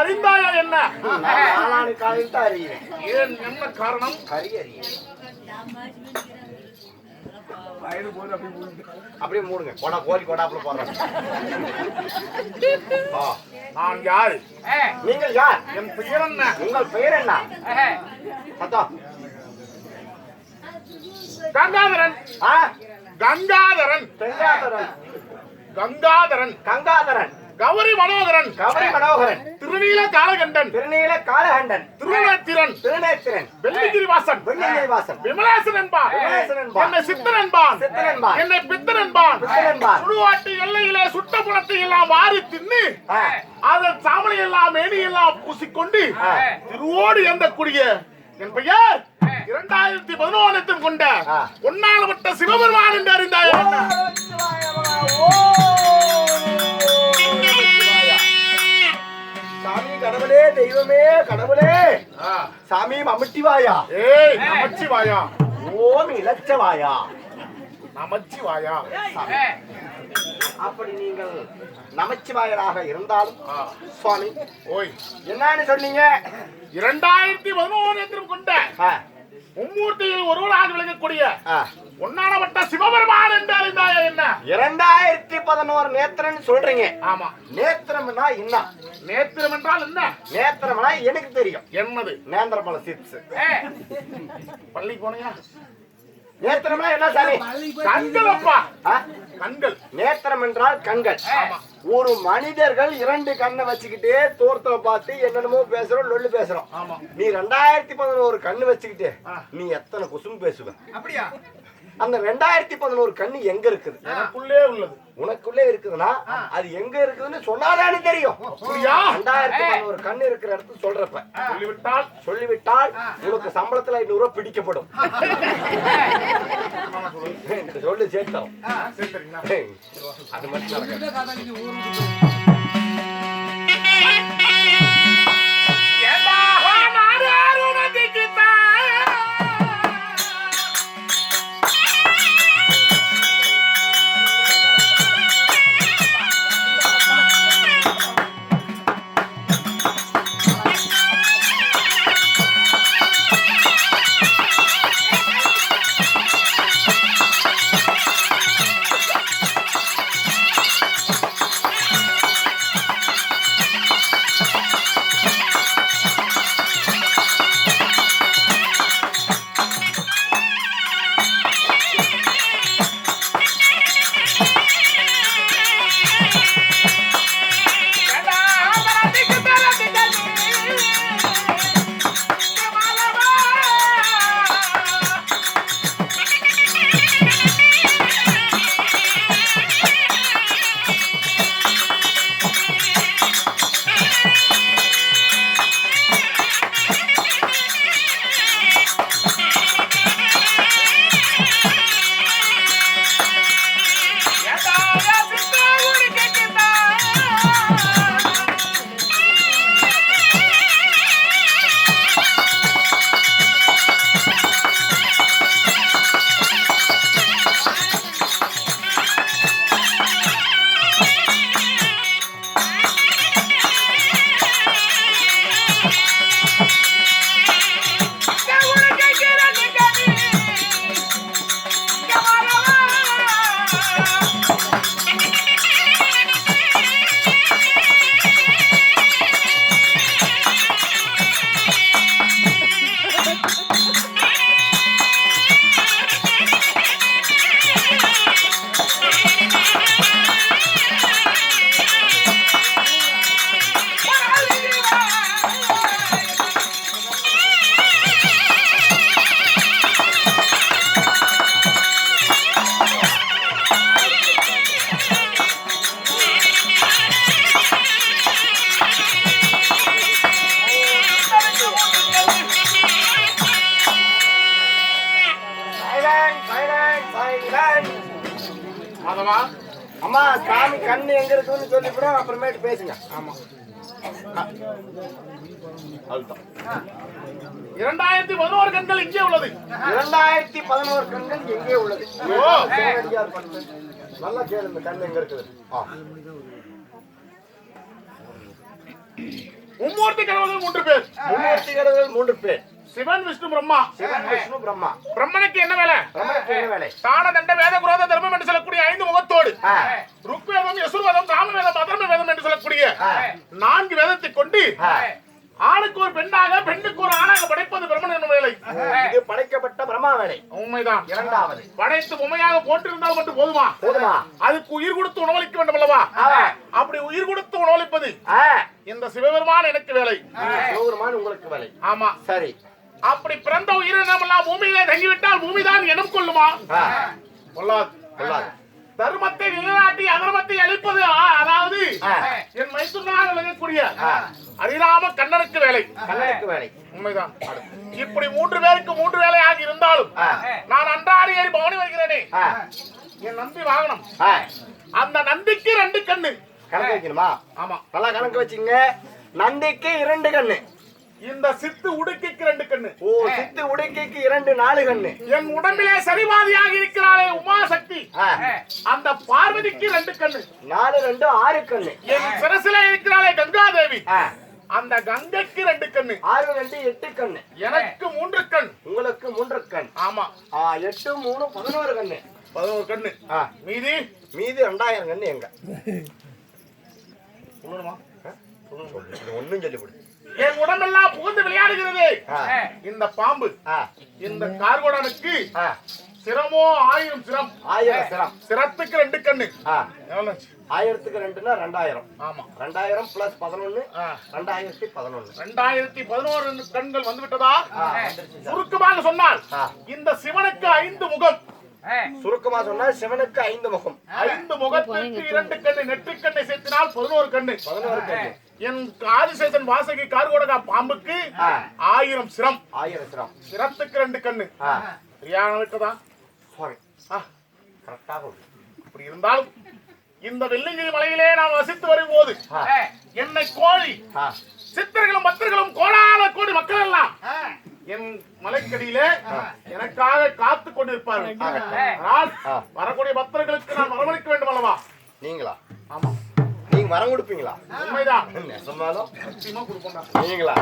அறிந்தாயா என்ன? நாளானு காலையில் தான் அறியேன். ஏன் என்ன காரணம்? அறியேன். அப்படியே மூடுங்க. கொடா கோழி கொடாப்புல போடுறாங்க. நான் யார்? நீங்கள் யார்? என் பெயர் என்ன? உங்கள் பெயர் என்ன? கங்காதரன். கங்காதரன். கங்காதரன். கங்காதரன். கங்காதரன். கௌரி மனோகரன். கௌரி மனோகரன். திருநீல காலகண்டன். திருநீல காலகண்டன். திருநேத்திரன். திருநேத்திரன். வெள்ளிகிரிவாசன். வெள்ளிகிரிவாசன். விமலேசன் என்பான். விமலேசன் என்பான். என்னை சித்தன் என்பான். சித்தன் என்பான். என்னை பித்தன் என்பான். பித்தன் என்பான். சுடுகாட்டு எல்லையிலே சுட்ட புறத்தை எல்லாம் வாரி தின்னு அதன் சாமலை எல்லாம் மேனி எல்லாம் பூசிக்கொண்டு திருவோடு எந்தக்கூடிய என் பெயர் 2011 கொண்ட பொன்னாளப்பட்ட சிவபெருமான் என்று அறிந்தாய். சாமி கடவுளே, தெய்வமே கடவுளே, சாமி மம்முட்டிவாயா, ஏய் நமச்சிவாயா, ஓம் இலச்சவாயா, நமச்சிவாயா. அப்படி நீங்கள் நமச்சிவாயராக இருந்தாலும் சுவாமி ஓய் என்னன்னு சொன்னீங்க? 2011 கொண்ட மும்மூர்த்தியில் ஒருவராக விளங்கக்கூடிய பொன்னாளப்பட்ட சிவபெருமான் என்று அறிந்தாயா என்ன? 2011 நேத்திரன் சொல்றீங்க. ஆமா. நேத்திரம்னா என்ன? நேத்திரம் என்றால் என்ன? நேத்திரம்னா எனக்கு தெரியும். என்னது? நேந்திரமலை சிப்ஸ். பள்ளி போனியா? நேத்திரம்னா என்ன சாமி? கண்கள் அப்பா. கண்கள். நேத்திரம் என்றால் கண்கள். ஒரு மனிதர்கள் 2 கண்ணை வச்சுக்கிட்டே தோரத்துல பார்த்து என்னென்னமோ பேசுறோம், லொல்லு பேசுறோம். நீ 2011 கண்ணு வச்சுக்கிட்டே நீ எத்தனை குசும் பேசுவ? அப்படியா? அந்த 2011 கண்ணு எங்க இருக்குது? எனக்குள்ளே உள்ளது. உனக்குள்ளே இருக்குதுன்னா அது எங்க இருக்குதுன்னு சொன்னாதானே தெரியும். 2011 கண்ணு இருக்கிற இடத்துல சொல்றப்ப சொல்லிவிட்டால் உனக்கு சம்பளத்துல 500 ரூபாய் பிடிக்கப்படும். சொல்லு சேர்த்தோம். அது மட்டும் நடக்காது. அம்மா சாமி கண்ணு எங்க இருக்குன்னு சொல்லிவிடும், அப்புறமேட்டு பேசுங்க. ஆமா 2011 கண்கள் எங்கே உள்ளது? 2011 கண்கள் எங்கே உள்ளது? நல்லா கேளுங்க, கண்ணு எங்க இருக்குது? மும்மூர்த்தி கடவுள்கள் 3 பேர். மும்மூர்த்தி கடவுள் 3 பேர். சிவன், விஷ்ணு, பிரம்மா. சிவன், விஷ்ணு, பிரம்மா. பிரம்மனுக்கு என்ன வேலை? பிரம்மனுக்கு என்ன வேலை? தான, தண்ட, வேத, குரோத, தர்மம் என்று சொல்லக்கூடிய 5 முகத்தோடு ருக்வேதம், யசுர்வேதம், சாமவேதம், அதர்ம வேதம் என்று சொல்லக்கூடிய 4 வேதத்தை கொண்டு ஆணுக்கு ஒரு பெண்ணாக, பெண்ணுக்கு ஒரு ஆணாக படைப்பது பிரம்மன் என்னும் வேலை. இது படைக்கப்பட்ட பிரம்மா வேலை. உண்மைதான். இரண்டாவது, படைத்து உண்மையாக போட்டிருந்தால் மட்டும் போதுமா? போதுமா? அதுக்கு உயிர் கொடுத்து உணவளிக்க வேண்டும் அல்லவா? அப்படி உயிர் கொடுத்து உணவளிப்பது இந்த சிவபெருமான் எனக்கு வேலை. சிவபெருமான் உங்களுக்கு வேலை. ஆமா, சரி. அப்படி பிறந்த உயிரினம் எல்லாம் பூமியிலே தங்கிவிட்டால் பூமிதான் இனம் கொள்ளுமா? கொள்ளாது. கொள்ளாது. தர்மத்தை நிலைநாட்டி அதர்மத்தை அழிப்பது அதாவது என் மைத்துனாக விளங்கக்கூடிய அரிராம கண்ணனுக்கு வேலை. கண்ணனுக்கு வேலை. உண்மைதான். இப்படி 3 பேருக்கு 3 வேலையாக இருந்தாலும் நான் அன்றாடி ஏறி பவனி வருகிறேனே, என் நந்தி வாகனம். அந்த நந்திக்கு 2 கண்ணு. கணக்கு வைக்கணுமா? ஆமா, நல்லா கணக்கு வச்சுங்க. நந்திக்கு 2 கண்ணு. இந்த சித்து உடுக்கைக்கு 2 கண்ணு. ஓ, சித்து உடுக்கைக்கு 2 4 கண்ணு. என் உடம்பிலே சரிவாதியாக இருக்கிறாளே உமாசக்தி, அந்த பார்வதிக்கு 2 கண்ணு. 4 2 6 கண்ணு. என் சிரசிலே இருக்கிறாளே கங்காதேவி, அந்த கங்கைக்கு 2 கண்ணு. 6 2 8 கண்ணு. எனக்கு 3 கண். உங்களுக்கு 3 கண். ஆமா. 8 3 11 கண்ணு. 11 கண்ணு. மீதி மீதி 2000 கண்ணு எங்க? சொல்லணுமா? ஒண்ணும் சொல்லி கொடு. என் உடம்பெல்லாம் புகுந்து விளையாடுகிறது இந்த பாம்பு. இந்த கார்கோடனுக்கு சிரமோ 1000 சிரம். 1000 சிரம். சிரத்துக்கு 2 கண்ணு. எவ்வளவு? 1000க்கு 2னா 2000. ஆமா. 2000 பிளஸ் 11 2011. 2011 கண்கள் வந்து விட்டதா? சுருக்கமாக சொன்னால் இந்த சிவனுக்கு 5 முகம். சுருக்கமா சொன்னா சிவனுக்கு 5 முகம். 5 முகத்திற்கு 2 கண்ணு. நெற்றிக் கண்ணை சேர்த்தினால் 11 கண்ணு. 11 கண்ணு. என் ஆதிசேஷன் வாசகி கார்கோடகா பாம்புக்கு 1000 சிரம். 1000 சிரம். சிரத்துக்கு 2 கண்ணு. சரியான விட்டதா? கரெக்டாக. இப்படி இருந்தாலும் இந்த வெள்ளிங்கிரி மலையிலே நான் வசித்து வரும்போது என்னை கோழி சித்தர்களும் பக்தர்களும் கோடான கோடி மக்கள் எல்லாம் என் மலைக்கடியிலே எனக்காக காத்து கொண்டிருப்பார்கள். ஆனால் வரக்கூடிய பக்தர்களுக்கு நான் வரவழைக்க வேண்டும் அல்லவா? நீங்களா? ஆமா. நீங்க வரம் கொடுப்பீங்களா? உண்மைதான். நெசமாலும் சத்தியமா கொடுப்போம்டா. நீங்களா?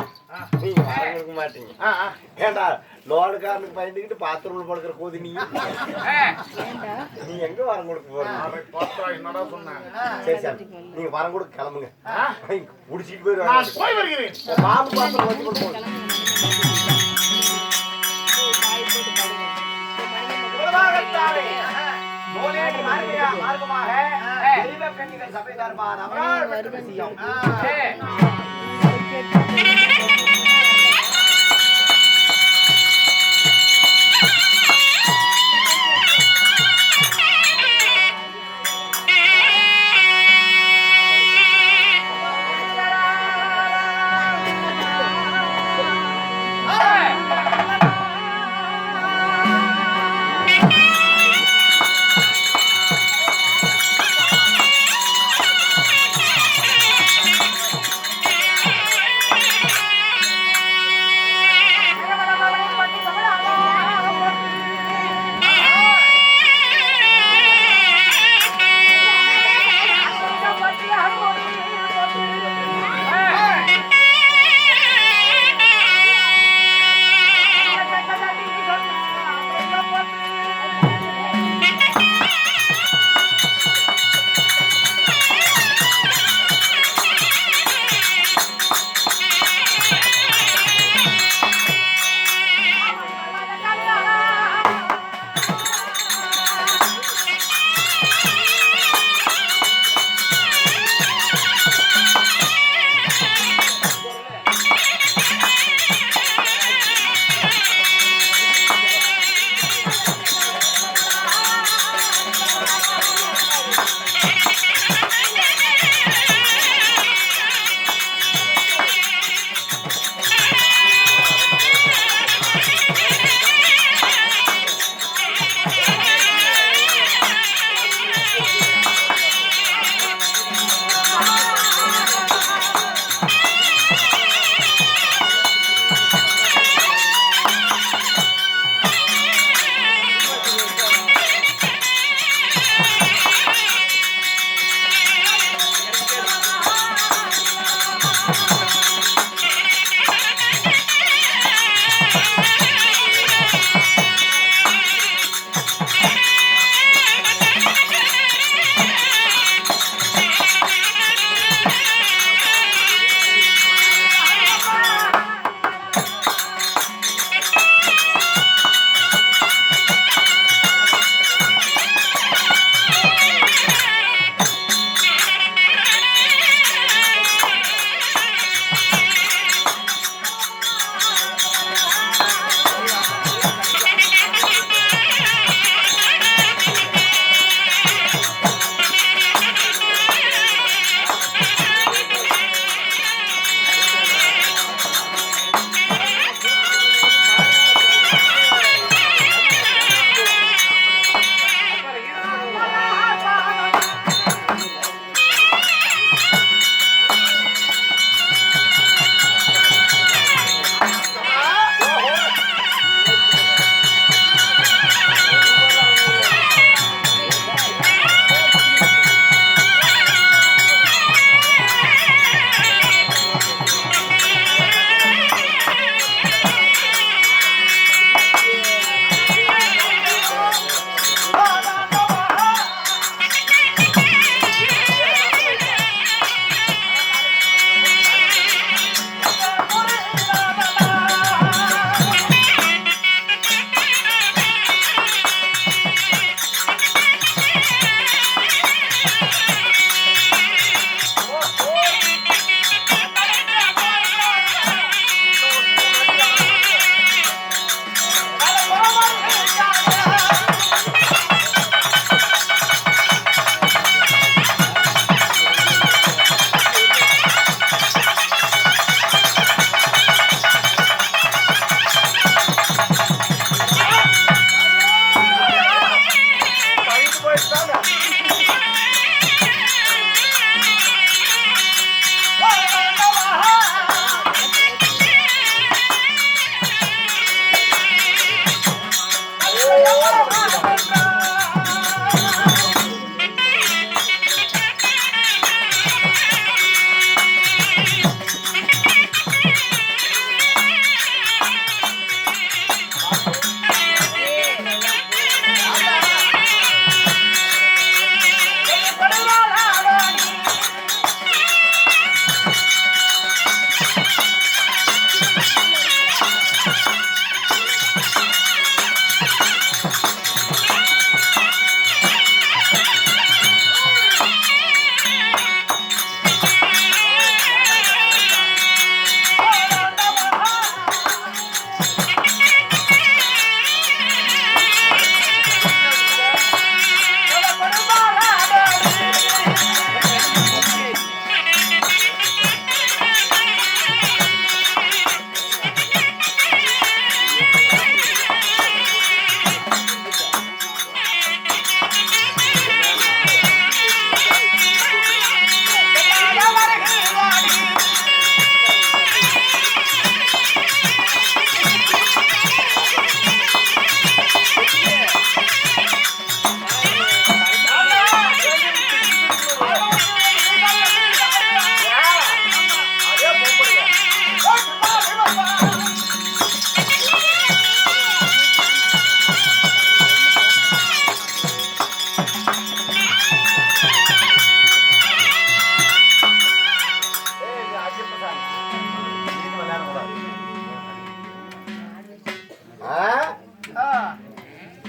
நீங்க வரம் கொடுக்க மாட்டீங்க. ஏண்டா லோடுக்காரனுக்கு பயந்துக்கிட்டு பாத்ரூம்ல படுக்கிற கோதி நீ எங்க வரம் கொடுக்க போறீங்க? பார்த்தா என்னடா சொன்னேன்? சரி சரி, நீங்க வரம் கொடுக்க கிளம்புங்க. குடிச்சிட்டு போயிரு. நான் போய் வருகிறேன். பாம்பு பாத்திரம் வச்சு கொடுப்போம். மார்க்கமாக தெய்வ கன்னிகள் சபை தர்பார் அவரால் பெற்ற விஷயம்.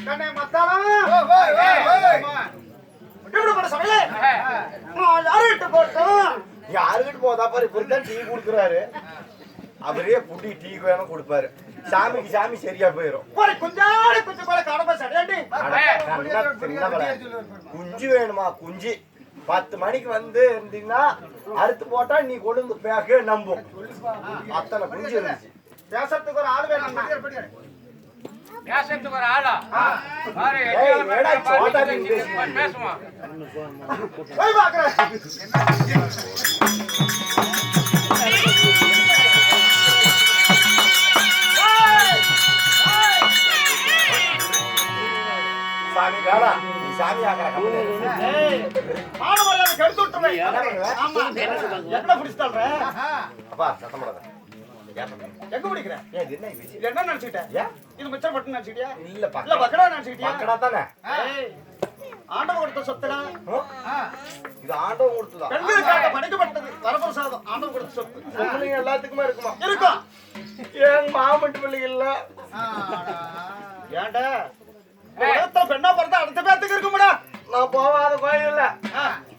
கண்ணே மத்தாளம் யாருக்கிட்ட போதா பாரு இப்படிதான் டீ குடுக்குறாரு அவரே புட்டி டீ வேணும் கொடுப்பாரு சாமிக்கு சாமி சரியா போயிரும் குஞ்சு வேணுமா குஞ்சு 10 மணிக்கு வந்து இருந்தீங்கன்னா அறுத்து போட்டா நீ கொண்டு பேக்க நம்பும் அத்தனை குஞ்சு இருந்துச்சு பேசுறதுக்கு ஒரு ஆள் வேணும் பேசுறதுக்கு ஒரு ஆளா பேசுவான் சாமி வேணா நீ சாமி ஆகிற கெடுத்து விட்டுருவேன். என்ன பிடிச்சிட்டாங்க அப்பா சத்தம் போடாத எங்க பிடிக்கிறேன் என்ன நினைச்சுக்கிட்டேன் இது மிச்சம் மட்டும் நினைச்சுக்கிட்டியா இல்ல இல்ல பக்கடா நினைச்சுக்கிட்டியா பக்கடா தானே ஆண்டவன் கொடுத்த சொத்துடா இது ஆண்டவன் கொடுத்ததா பெண்களுக்காக படைக்கப்பட்டது வரப்பிரசாதம் ஆண்டவன் கொடுத்த சொத்து பொம்பளைங்க எல்லாத்துக்குமே இருக்குமா இருக்கும் ஏன் மாமட்டு பிள்ளைங்க இல்ல ஏன்டா பெண்ணா பிறந்தா அடுத்த பேத்துக்கு இருக்குமாடா நான் போகாத கோயில் இல்ல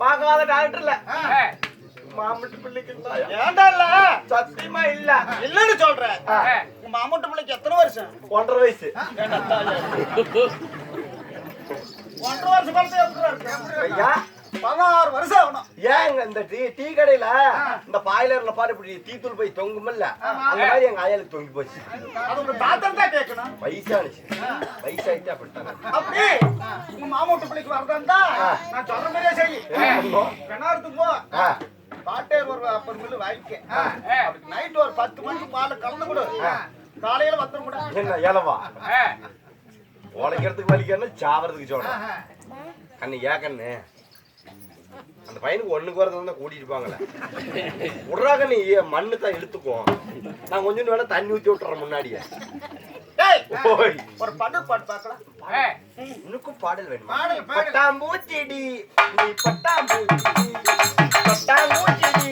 பார்க்காத டாக்டர் இல்ல மாமட்டு பிள்ளைக்கு ஏன்டா இல்ல சத்தியமா இல்ல இல்லன்னு சொல்றேன் உங்க மாமட்டு பிள்ளைக்கு எத்தனை வருஷம் 1.5 வயசு 1.5 வருஷம் குழந்தை எப்படி இருக்கு ஐயா 16 வருஷம் ஆகணும் ஏங்க இந்த டீ கடையில இந்த பாய்லர்ல பாரு இப்படி டீத்தூள் போய் தொங்குமில்ல அந்த மாதிரி எங்க ஆயாளுக்கு தொங்கி போச்சு அது உங்க தாத்தன் தான் கேட்கணும் வயசானுச்சு வயசாயிட்டு அப்படித்தானே அப்படி உங்க மாமூட்டு பிள்ளைக்கு வரதா நான் சொல்ற மாதிரியே செய் பெண்ணாரத்துக்கு போ பாட்டேர் ஒரு அப்பர் மில்லு வாங்கிக்க அதுக்கு நைட் ஒரு 10 மணிக்கு பால் கலந்து கொடு காலையில வத்தம் கூட என்ன ஏலவா உழைக்கிறதுக்கு வலிக்கணும் சாவறதுக்கு சொல்றேன் கண்ணு ஏக்கண்ணு அந்த பையனுக்கு ஒண்ணுக்கு வரது தான் கூட்டிட்டு போங்களே விடுறாங்க நீ மண்ணு தான் இழுத்துக்கும் நான் கொஞ்சம் வேணா தண்ணி ஊத்தி விட்டுறேன் முன்னாடியே ஒரு பாட்டு பாக்கலாம் உனக்கும் பாடல் வேணுமா பட்டாம்பூச்செடி நீ பட்டாம்பூச்சி பட்டாம்பூச்செடி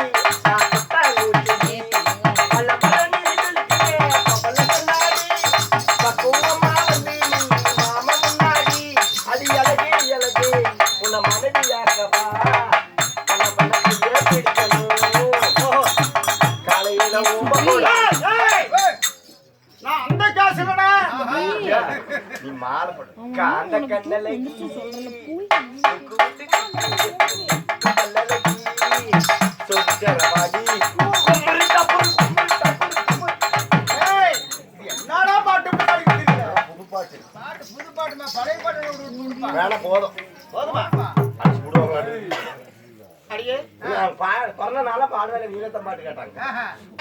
நான் பட்டாம்பூச்செடி பல பல நீர்களுக்கு பல சொன்னாடி பக்குவமா வந்து மாம முன்னாடி அது அழகே அழகே உன்னை மனைவியாக்கவா பல பலத்தையே பிடிக்கணும் காலையில நான் அந்த காசு இல்லடா நீ மாலை போடு காந்த கண்ணலை என்னடா பாட்டு புது பாட்டு புது பாட்டு பழைய பாட்டு வேணா போதும் போதுமா அடிச்சு விடுவாங்க அடியே கொரோனால பாடுவேல நீலத்த பாட்டு கேட்டாங்க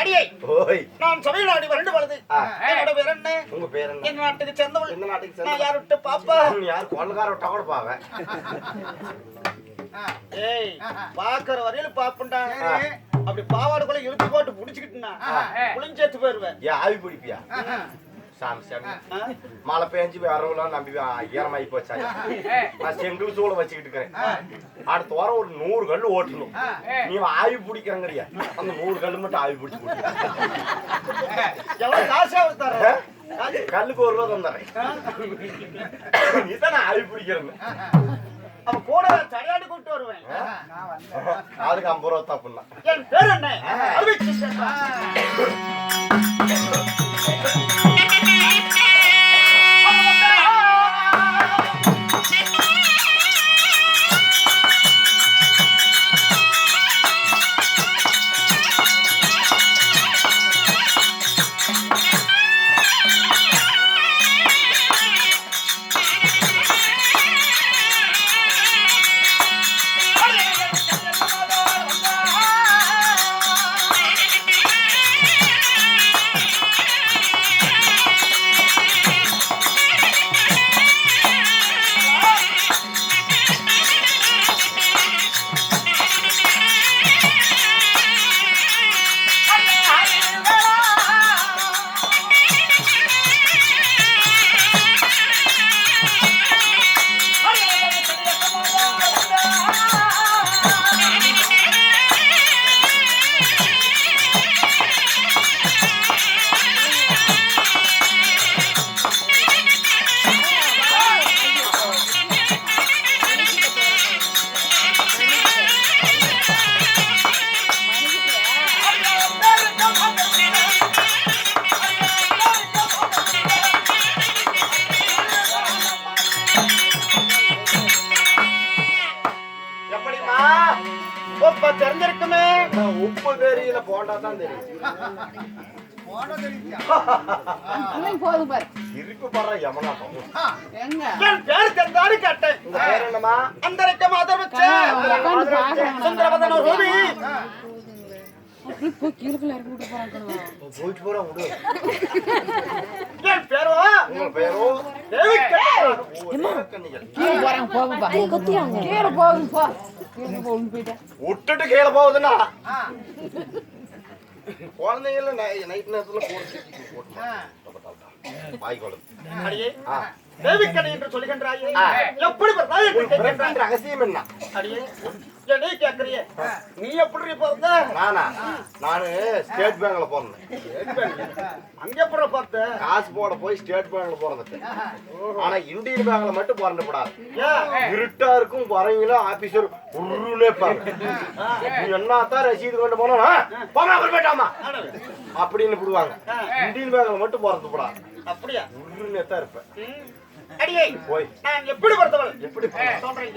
அடியே ஓய் நான் சபையில் ஆடி வறண்டு வளது என்னோட பேர் என்ன உங்க பேர் என்ன என் நாட்டுக்கு சேர்ந்தவள் எந்த நாட்டுக்கு நான் சேர்ந்த யார் விட்டு பாப்பா யார் கொள்ளக்கார விட்டா கூட பாவ ஏய் பாக்குற வரையில பாப்புண்டா அப்படி பாவாடுக்குள்ள இழுத்து போட்டு புடிச்சுக்கிட்டுனா புளிஞ்சேத்து போயிருவேன் ஏன் ஆவி பிடிப்பியா சாமி சாமி மழை பெஞ்சு வரவங்களாம் நம்பி ஈரமாயி போச்சா நான் செங்கல் சூளை வச்சுக்கிட்டு இருக்கிறேன் அடுத்த வாரம் ஒரு 100 கல்லு ஓட்டணும் நீ ஆவி பிடிக்கிறங்கிறியா அந்த 100 கல்லு மட்டும் ஆவி பிடிச்சு எவ்வளவு காசு தர கல்லுக்கு 1 ரூபா தந்துடுறேன் நீதான் ஆவி பிடிக்கிறேன்னு அவன் கூட சரியாடி கூப்பிட்டு வருவேன் அதுக்கு 50 ரூபா தப்புன்னா என் பேர் என்ன தெரியல போண்டா தான் தெரியும். போதும் பாரு சிரிப்பு படுற யமனா எங்க என் பேர் தெரிந்தாரு கேட்டேன். உங்க பேர் என்னமா? அந்தரைக்க மாதம் வச்ச உட்காந்து பாக்குறாங்க சுந்தரவதன ரூபி. கீழே இறக்கி விட்டு போறாங்க போயிட்டு போற விடு. என் பேரோ உங்க பேரோ தேவி கண்ணிகள். கீழே போறாங்க போகும்பா கீழே போகும் போ கீழே போகும் போயிட்டேன் விட்டுட்டு கீழே போகுதுன்னா குழந்தைங்கள நைட் நேரத்துல வாய்க்கோளும். அடியே தேவிக்கணி என்று சொல்லுகின்றாயே எப்படி பிறந்தாய் என்று கேட்கின்றாய். ரகசியம் என்ன? அடியே என்னை கேட்கறியே நீ எப்படி பிறந்த? நானு ஸ்டேட் பேங்க்ல பிறந்தேன். அங்க எப்படி பார்த்த? காசு போட போய் ஸ்டேட் பேங்க்ல பிறந்துட்டேன். ஆனா இந்தியன் பேங்க்ல மட்டும் பிறந்த கூடாது. இருட்டா இருக்கும் வரவங்களும் ஆபீசர் உருளே பாருங்க. நீ என்னத்தான் ரசீது கொண்டு போனா போமா போயிட்டாமா அப்படின்னு போடுவாங்க. இந்தியன் பேங்க்ல மட்டும் பிறந்து கூடாது. அப்படியா? உருளே தான் இருப்பேன். அடியே போய் நான் எப்படி பிறந்தவள்? எப்படி சொல்றேன்.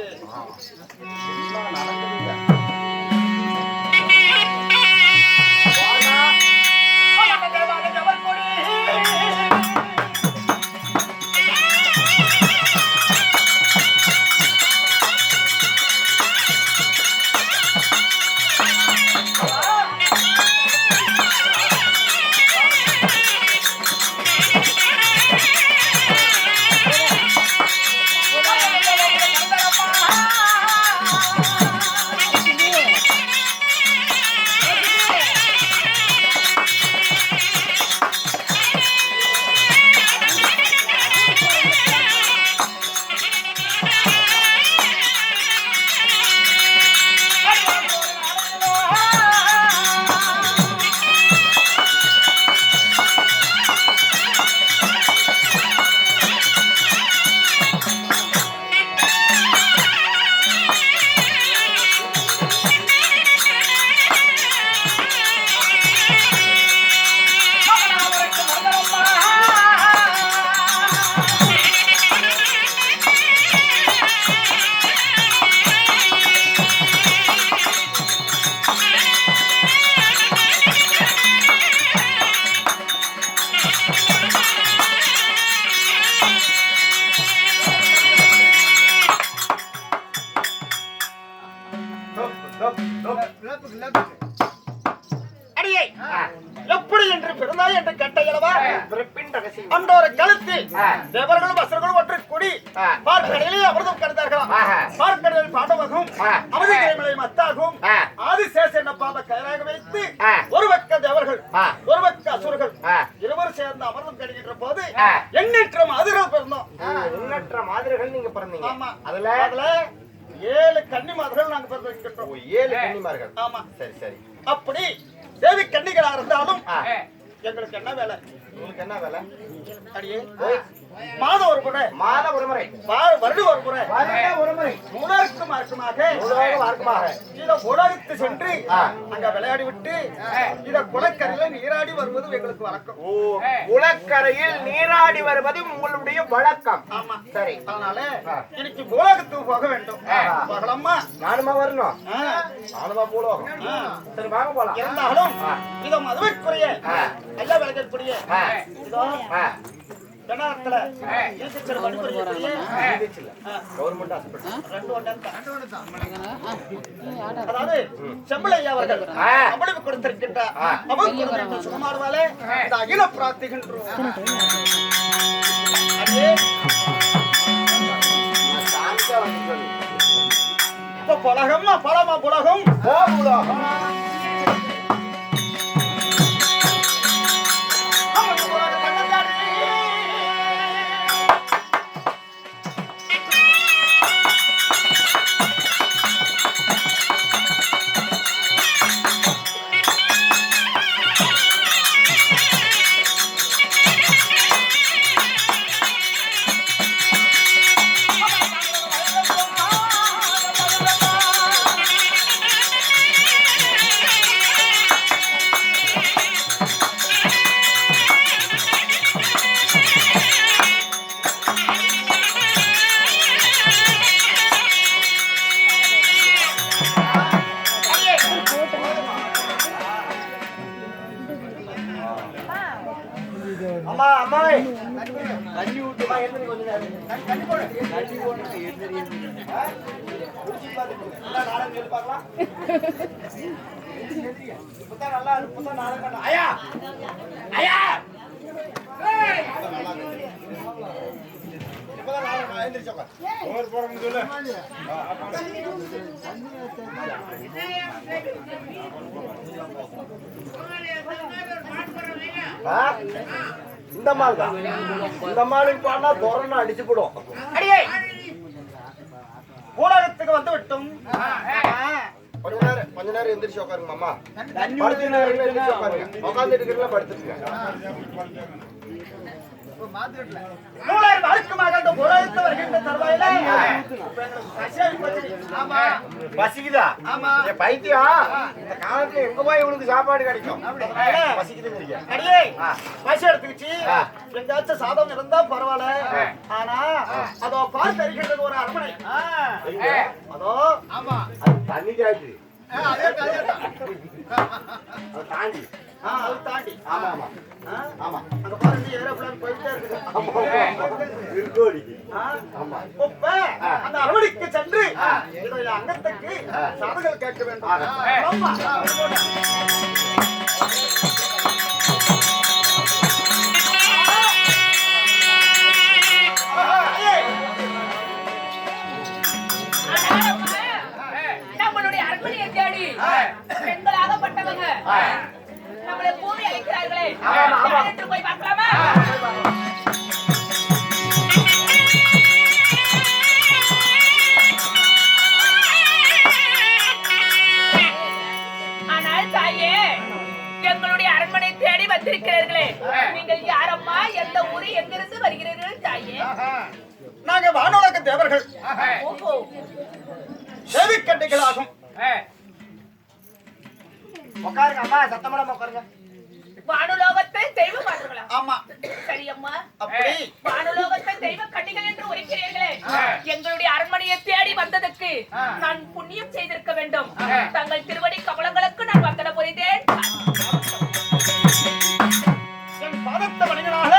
அடியே எப்படி என்று பிறந்தாய் என்று கேட்டல்லவா? பிறப்பின் ரகசியம். அந்த ஒரு கழுத்தில் தேவர்களும் அசுரர்களும் ஒற்றை கூடி பார்க்கடலிலே அமிர்தம் கடந்தார்களாம். பார்க்கடலில் பாண்டவகும் அமிர்தமலை மத்தாகும் ஆதிசேஷன் என்ன பாப கைராக வைத்து ஒரு பக்க தேவர்கள் ஒரு பக்க அசுரர்கள் இருவர் சேர்ந்து அமிர்தம் கடுகின்ற போது எண்ணற்ற மாதிரிகள் பிறந்தோம். எண்ணற்ற மாதிரிகள் நீங்க பிறந்தீங்க. ஆமா. அதுல அதுல 7 கன்னி மாதிரிகள் நாங்க பிறந்திருக்கின்றோம். 7 கன்னிமார்கள். ஆமா. சரி சரி. அப்படி தேவி கன்னிகளா இருந்தாலும் எங்களுக்கு என்ன வேலை? உங்களுக்கு என்ன வேலை? அடியே மாதம் ஒரு முறை மாத ஒரு முறை வருடம் ஒரு முறை ஒரு முறை மூலருக்கு மார்க்கமாக இத உலகத்து சென்று அங்க விளையாடி விட்டு இத குளக்கரையில நீராடி வருவது எங்களுக்கு வழக்கம். குளக்கரையில் நீராடி வருவது உங்களுடைய வழக்கம். ஆமா. சரி. அதனால இன்னைக்கு உலகத்துக்கு போக வேண்டும். போகலாமா? நானுமா வரணும்? நானுமா போலோகம். சரி வாங்க போலாம். இருந்தாலும் இத மதுவைக்குரிய நல்ல விளையக்கூடிய இதோ ஜனாத்துல ஈசிச்சர் பணிபுரியக்கூடிய கவர்மெண்ட் ஹாஸ்பிடல் 2 ஒண்ணா அதாவது செம்பளையா அவர்கள் அவ்வளவு கொடுத்திருக்கின்றார். அவங்க சுகமாடுவாலே இந்த அகில பிரார்த்திக்கின்றோம். அடே இப்ப புலகம்மா பழமா புலகம் உலகம் அம்மா அம்மா தண்ணி ஊத்துமா எந்திரி கொஞ்ச நேரம் தண்ணி போடு எந்திரி குடிச்சு பாத்துட்டு நல்லா நாடகம் சொல்லி பார்க்கலாம் இப்பதான் நல்லா இப்பதான் நாடகம் பண்ண ஐயா ஐயா இப்பதான் நாடகம் எந்திரிச்சு உட்கார் ஒரு போறோம்னு சொல்லு இந்த மால் தான் இந்த மாலுக்கு பாடினா தோரணம் அடிச்சு போடும் அடியே ஊடகத்துக்கு வந்து விட்டும் கொஞ்ச நேரம் எந்திரிச்சு உட்காருங்க மாமா உட்காந்துட்டு இருக்கிற படுத்துருங்க நூலாயிரம் அழுக்கமாக அந்த ஊடகத்தை வருகின்ற தருவாயில பசிக்குதா ஆமா என் பைத்தியம் இந்த காலத்துல எங்க போய் இவனுக்கு சாப்பாடு கிடைக்கும் பசிக்குதுங்க அடியே பசி எடுத்துக்கிச்சு எங்காச்சும் சாதம் இருந்தா பரவாயில்ல ஆனா அதோ பார்த்து இருக்கிறது ஒரு அரண்மனை அதோ ஆமா அது தண்ணி காய்ச்சி அதே அதை தாண்டி அது தாண்டி ஆமா ஆமா ஆமா அங்க பாருங்க ஏரோப்ளேன் போயிட்டே இருக்குது இருக்கோடி ஆமா இப்ப அந்த அரண்மனைக்கு சென்று இதோட அங்கத்துக்கு சாதங்கள் கேட்க வேண்டும் ஆமா நம்மளுடைய அரண்மனையை தேடி பெண்களாகப்பட்டவங்க நம்மளை கூறி அழைக்கிறார்களே என்று போய் பார்க்கலாமா? ஆனால் தாயே எங்களுடைய அரண்மனை தேடி வந்திருக்கிறீர்களே நீங்கள் யாரம்மா எந்த ஊரு எங்கிருந்து வருகிறீர்கள் தாயே? நாங்க வானோலக தேவர்கள் ஓஹோ தேவிக்கண்டைகளாகும் உட்காருங்க அம்மா சத்தமிடாம உட்காருங்க வானுலோகத்தை தெய்வ மாற்றுகளா? ஆமா சரி அம்மா அப்படி வானுலோகத்தை தெய்வ கண்ணிகள் என்று உரைக்கிறீர்களே எங்களுடைய அரண்மனையை தேடி வந்ததற்கு நான் புண்ணியம் செய்திருக்க வேண்டும். தங்கள் திருவடி கமலங்களுக்கு நான் வந்தன புரிந்தேன். என் பாதத்த மனிதனாக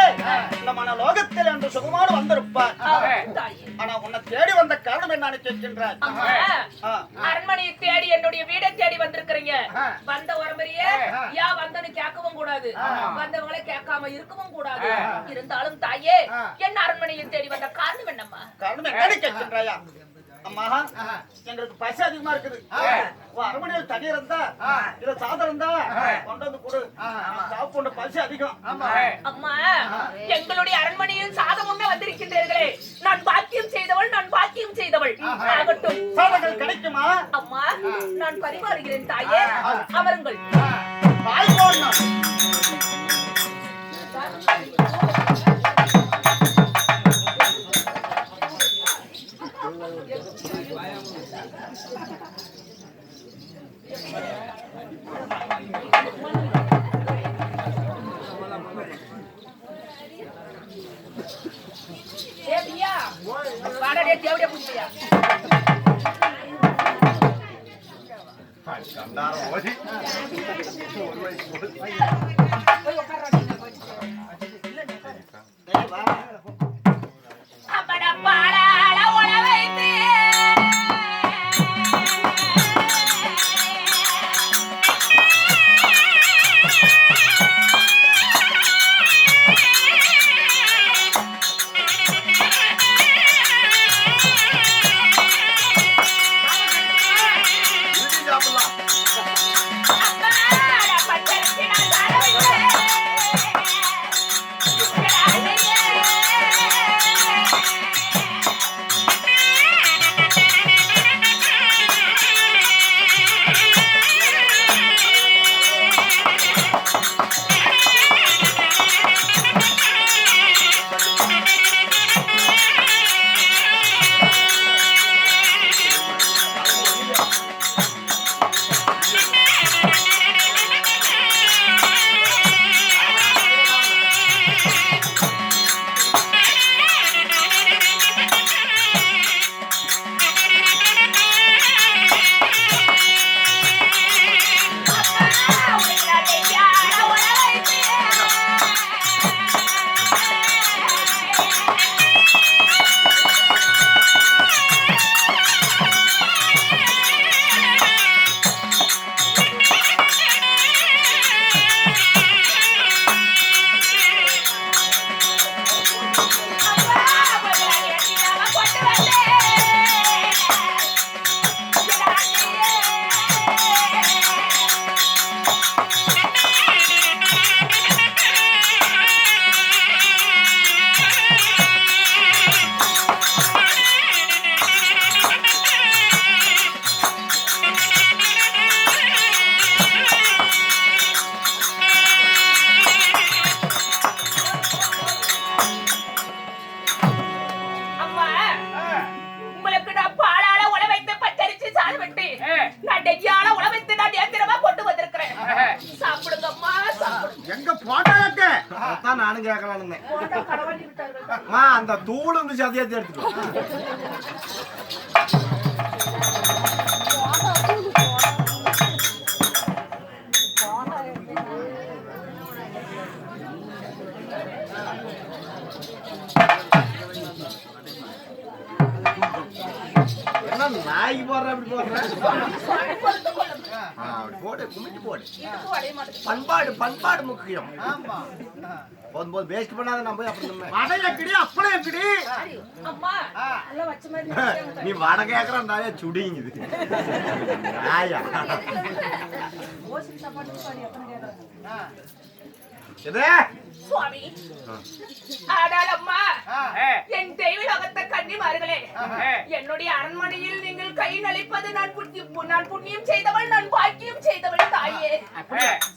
இந்த மனலோகத்தில் என்று சுகமான வந்திருப்பார் தாயே. ஆனா உன்னை தேடி வந்த காரணம் என்னன்னு கேட்கின்றார் அம்மா, அரண்மனையை தேடி என்னுடைய வீடை தேடி வந்திருக்கிறீங்க. வந்த உரம்பரியே ஏன் வந்தன்னு கேட்கவும் கூடாது, வந்தவங்களை கேட்காம இருக்கவும் கூடாது. இருந்தாலும் தாயே என்ன அரண்மனையை தேடி வந்த காரணம் என்னம்மா? காரணம் என்னன்னு கேட்கின்றாயா? அம்மா எங்களுக்கு பசி அதிகமா இருக்குது. அரண்மனையில் தண்ணி இருந்தா இல்ல சாதம் இருந்தா கொண்டு வந்து கொடு. சாப்பிட பசி அதிகம். அம்மா எங்களுடைய அரண்மனையில் சாதம் உண்ண வந்திருக்கின்றீர்களே, நான் பாக்கியம் செய்தவள், நான் பாக்கியம் செய்தவள். ஆகட்டும், சாதங்கள் கிடைக்குமா? அம்மா நான் பரிமாறுகிறேன் தாயே, அமருங்கள். வாய் போடணும். தேவியா வாடா தேவடியா புடிச்சியா? அப்படா பாலால உல வைத்து பச்சரிசி நான் சாட வைக்கிறேன். போடலான்னு. போண்டா களவாடி விட்டார்கள். அம்மா அந்த தூள் இருந்து சதையாத்தி எடுத்துக்கோ. என்ன நாய்க்கு போடுற அப்படி போடுற? சுவாமி பொறுத்துக் கொள்ளுங்கள். அப்படி போடு, குமிட்டு போடு. இதுக்கு வடைய மாட்டேங்குது. பண்பாடு பண்பாடு முக்கியம். ஆமா போதும் போதும் வேஸ்ட் பண்ணாத நம்ம போய் அப்புறம் நம்ம. வடை எக்கடி அப்பளம் எக்கடி அம்மா எல்லாம் வச்ச மாதிரி நினைச்சாங்க. நீ வடை கேக்குற நாயா சுடிங்குது நாயா. ஓசின் சாப்பாட்டுக்கு பாடி எத்தனை கேக்குறாங்க. எது? சுவாமி ஆனால் அம்மா என் தெய்வலோகத்த கன்னிமார்களே, என்னுடைய அரண்மனையில் நீங்கள் கை நலிப்பது நான் புண்ணியம் செய்தவள், நான் பாக்கியம் செய்தவள் தாயே.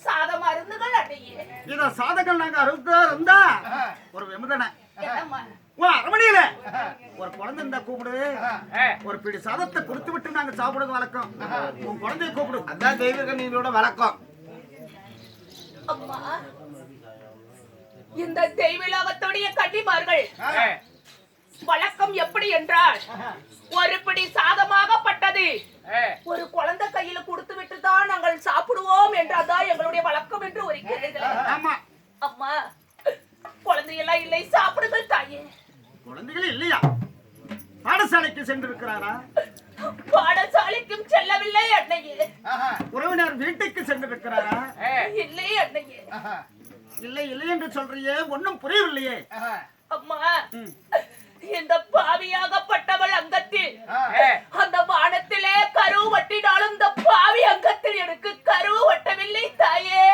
சாதம் அருந்துகள் அடையே. இத சாதகம் நாங்க அறுக்க இருந்தா ஒரு விமதனை என்னம்மா உன் அரமணியில ஒரு குழந்தை இருந்தா கூப்பிடு, ஒரு பிடி சாதத்தை கொடுத்து விட்டு நாங்க சாப்பிடுறது வழக்கம். உன் குழந்தைய கூப்பிடு. அதான் தெய்வ கண்ணியோட வழக்கம். அம்மா இந்த தெய்வலோகத்துடைய கன்னிமார்கள் வழக்கம் எப்படி என்றால், ஒரு பிடி சாதமாகப்பட்டது ஒரு குழந்தை கையில கொடுத்து விட்டு தான் நாங்கள் சாப்பிடுவோம் என்றாதான் எங்களுடைய வழக்கம் என்று ஒரு கேள்வி. ஆமா அம்மா குழந்தையெல்லாம் இல்லை, சாப்பிடுங்கள் தாயே. குழந்தைகள் இல்லையா? பாடசாலைக்கு சென்றிருக்கிறாரா? பாடசாலைக்கும் செல்லவில்லை அன்னையே. உறவினர் வீட்டுக்கு சென்றிருக்கிறாரா? இல்லை அன்னையே. இல்லை இல்லை என்று சொல்றியே, ஒன்னும் புரியவில்லையே. அம்மா இந்த